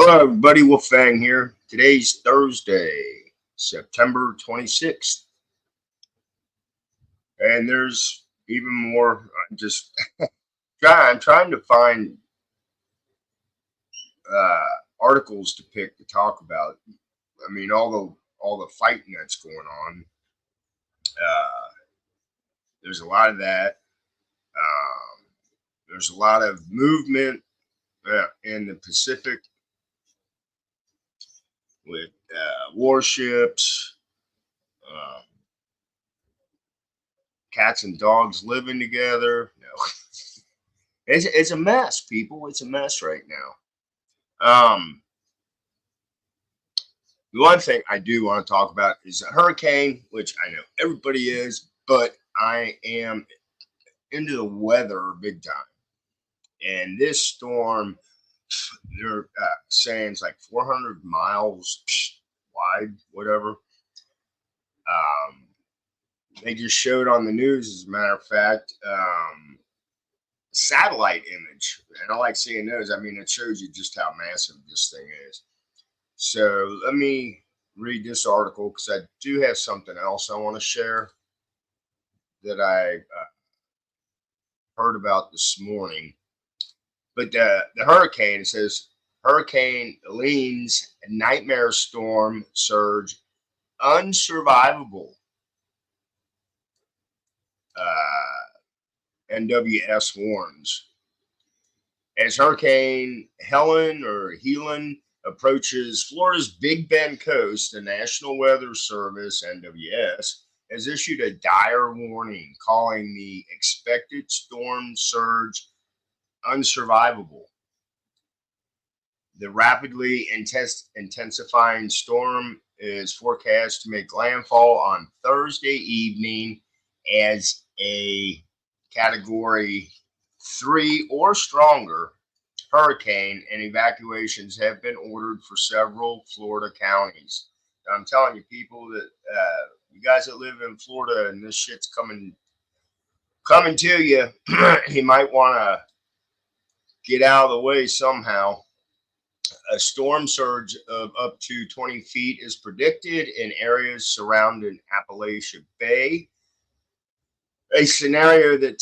Hello, everybody. Wolfang here. Today's Thursday, September 26th, and there's even more. I'm trying to find uh, articles to pick to talk about. I mean, all the fighting that's going on. Uh, there's a lot of that. There's a lot of movement in the Pacific with warships. Uh, Cats and dogs living together. No, it's a mess, people. It's a mess right now. The one thing I do want to talk about is a hurricane, which I know everybody is, but I am into the weather big time. And this storm, they're saying it's like 400 miles wide, whatever. They just showed on the news, as a matter of fact, satellite image. And I like seeing those. I mean, it shows you just how massive this thing is. So let me read this article because I do have something else I want to share that I heard about this morning. But the hurricane, it says Hurricane Helene's nightmare storm surge unsurvivable. NWS Warns. As Hurricane Helene approaches Florida's Big Bend coast, the National Weather Service, NWS, has issued a dire warning calling the expected storm surge unsurvivable. The rapidly intensifying storm is forecast to make landfall on Thursday evening as a Category 3 or stronger hurricane, and evacuations have been ordered for several Florida counties. I'm telling you, people, that you guys that live in Florida and this shit's coming to you, you might want to get out of the way somehow. A storm surge of up to 20 feet is predicted in areas surrounding Appalachia Bay, a scenario that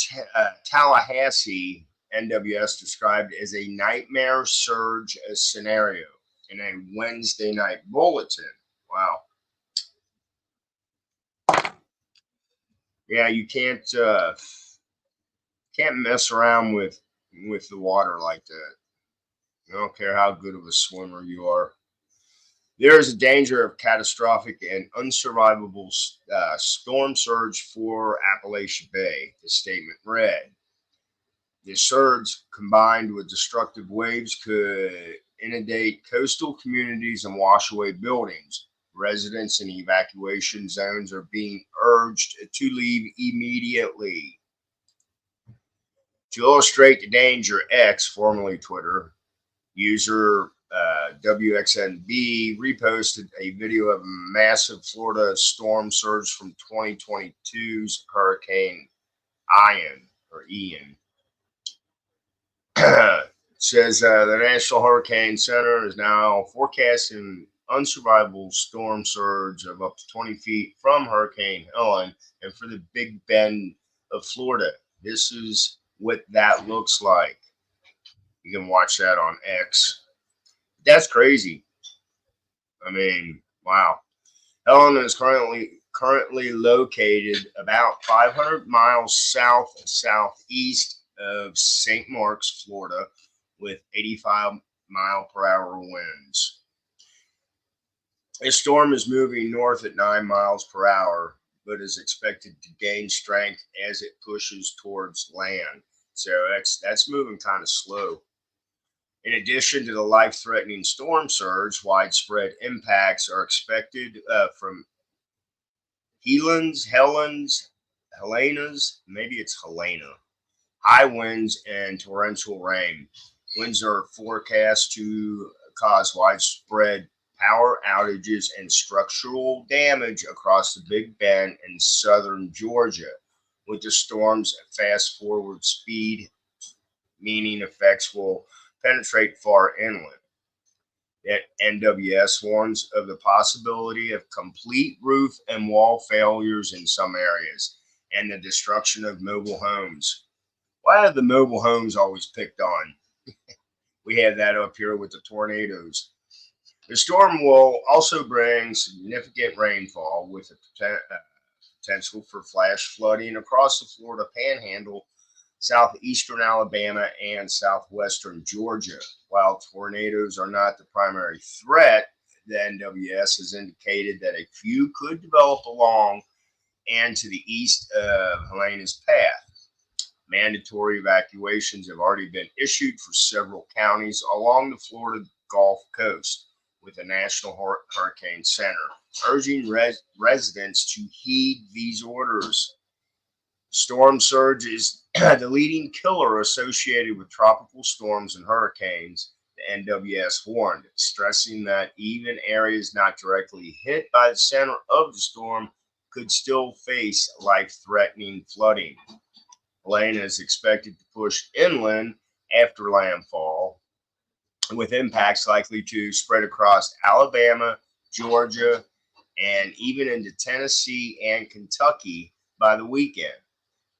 Tallahassee NWS described as a nightmare surge scenario in a Wednesday night bulletin. Wow. Yeah, you can't mess around with the water like that. I don't care how good of a swimmer you are. There is a danger of catastrophic and unsurvivable storm surge for Appalachia Bay, the statement read. The surge, combined with destructive waves, could inundate coastal communities and wash away buildings. Residents in evacuation zones are being urged to leave immediately. To illustrate the danger, X, formerly Twitter, user WXNB reposted a video of a massive Florida storm surge from 2022's Hurricane Ian. Says the National Hurricane Center is now forecasting unsurvivable storm surge of up to 20 feet from Hurricane Helene and for the Big Bend of Florida. This is what that looks like. You can watch that on X. That's crazy. I mean, wow. Helene is currently located about 500 miles southeast of St. Marks, Florida, with 85-mile-per-hour winds. This storm is moving north at 9 miles per hour, but is expected to gain strength as it pushes towards land. So that's moving kind of slow. In addition to the life-threatening storm surge, widespread impacts are expected from Helene's, maybe it's Helena, high winds and torrential rain. Winds are forecast to cause widespread power outages and structural damage across the Big Bend and southern Georgia, with the storm's fast-forward speed, meaning effects will penetrate far inland. NWS warns of the possibility of complete roof and wall failures in some areas and the destruction of mobile homes. Why are the mobile homes always picked on? We have that up here with the tornadoes. The storm will also bring significant rainfall with a potential for flash flooding across the Florida Panhandle, southeastern Alabama, and southwestern Georgia. While tornadoes are not the primary threat, the NWS has indicated that a few could develop along and to the east of Helene's path. Mandatory evacuations have already been issued for several counties along the Florida Gulf Coast, with the National Hurricane Center urging residents to heed these orders. Storm surge is the leading killer associated with tropical storms and hurricanes, the NWS warned, stressing that even areas not directly hit by the center of the storm could still face life-threatening flooding. Helene is expected to push inland after landfall, with impacts likely to spread across Alabama, Georgia, and even into Tennessee and Kentucky by the weekend.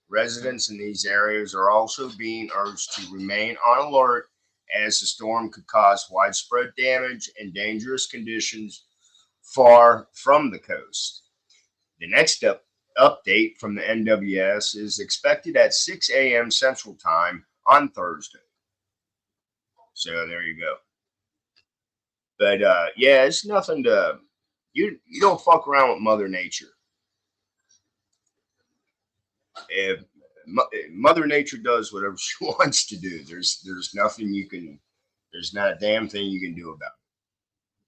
Residents in these areas are also being urged to remain on alert, as the storm could cause widespread damage and dangerous conditions far from the coast. The next update from the NWS is expected at 6 a.m. Central Time on Thursday. So there you go. But yeah, it's nothing to you don't fuck around with Mother Nature. If Mother Nature does whatever she wants to do, there's nothing you can there's not a damn thing you can do about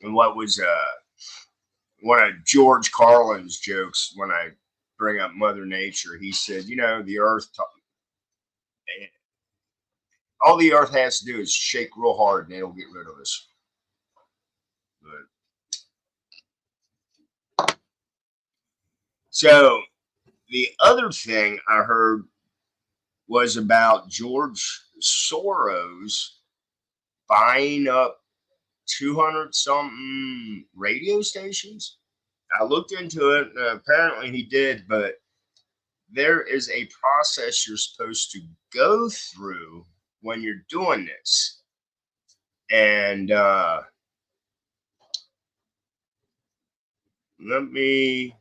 it. And what was one of George Carlin's jokes when I bring up Mother Nature, he said, you know, the earth all the earth has to do is shake real hard and it'll get rid of us. But so the other thing I heard was about George Soros buying up 200 something radio stations. I looked into it, and apparently he did, but there is a process you're supposed to go through when you're doing this. And let me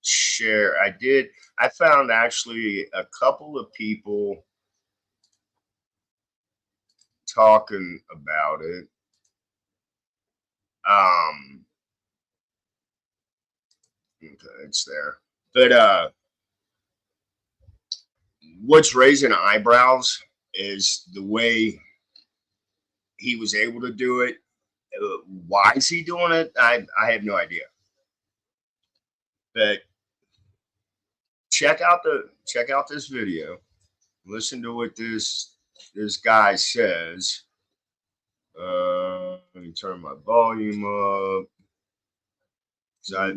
share. I found actually a couple of people talking about it. Okay, it's there. But what's raising eyebrows is the way he was able to do it. Why is he doing it? I have no idea. But check out this video. Listen to what this guy says. Let me turn my volume up. I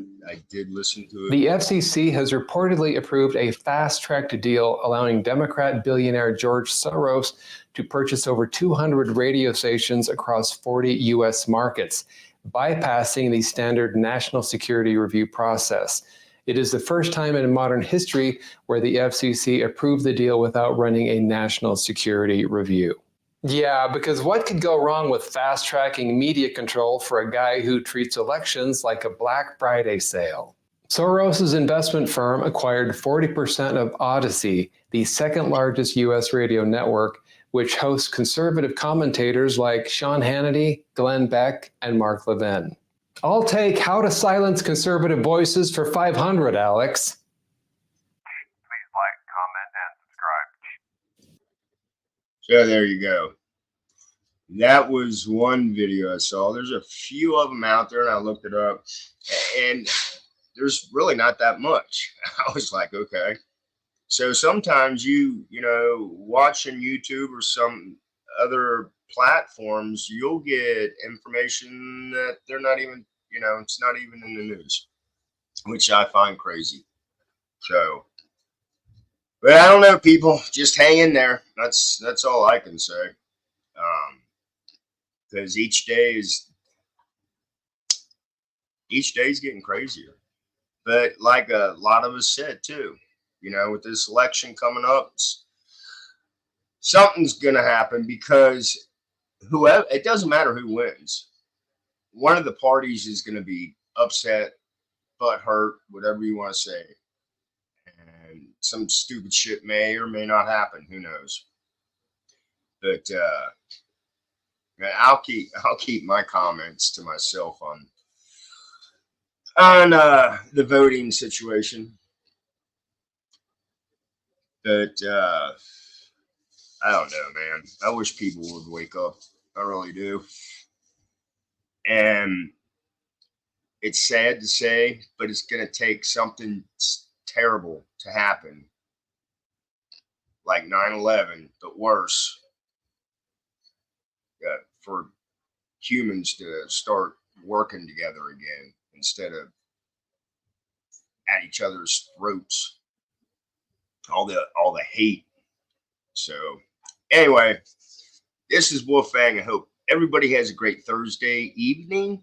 did listen to it. The FCC has reportedly approved a fast-tracked deal allowing Democrat billionaire George Soros to purchase over 200 radio stations across 40 U.S. markets, bypassing the standard national security review process. It is the first time in modern history where the FCC approved the deal without running a national security review. Yeah, because what could go wrong with fast-tracking media control for a guy who treats elections like a Black Friday sale? Soros' investment firm acquired 40% of Odyssey, the second largest U.S. radio network, which hosts conservative commentators like Sean Hannity, Glenn Beck, and Mark Levin. I'll take How to Silence Conservative Voices for $500, Alex. Please like, comment, and subscribe. So there you go. That was one video I saw. There's a few of them out there, and I looked it up, and there's really not that much. I was like, okay. So sometimes you know, watching YouTube or some other platforms, you'll get information that they're not even, you know, it's not even in the news, which I find crazy. So, but I don't know, people, just hang in there. That's all I can say. because each day is getting crazier. But like a lot of us said too, you know, with this election coming up, something's gonna happen because whoever, it doesn't matter who wins, one of the parties is gonna be upset, butt hurt, whatever you want to say, and some stupid shit may or may not happen. Who knows? But I'll keep my comments to myself on the voting situation. But I don't know, man. I wish people would wake up. I really do. And it's sad to say, but it's going to take something terrible to happen, like 9/11, but worse, for humans to start working together again instead of at each other's throats. All the hate. So anyway, this is Wolfgang. I hope everybody has a great Thursday evening.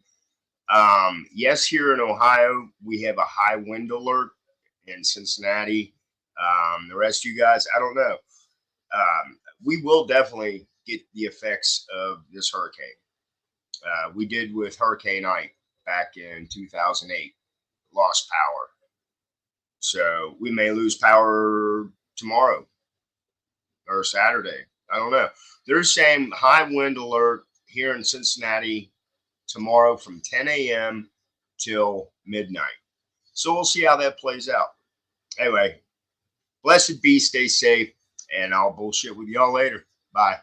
Yes, here in Ohio, we have a high wind alert. In Cincinnati, the rest of you guys, I don't know. We will definitely get the effects of this hurricane. We did with Hurricane Ike back in 2008, lost power. So we may lose power tomorrow or Saturday. I don't know. They're saying high wind alert here in Cincinnati tomorrow from 10 a.m. till midnight. So we'll see how that plays out. Anyway, blessed be, stay safe, and I'll bullshit with y'all later. Bye.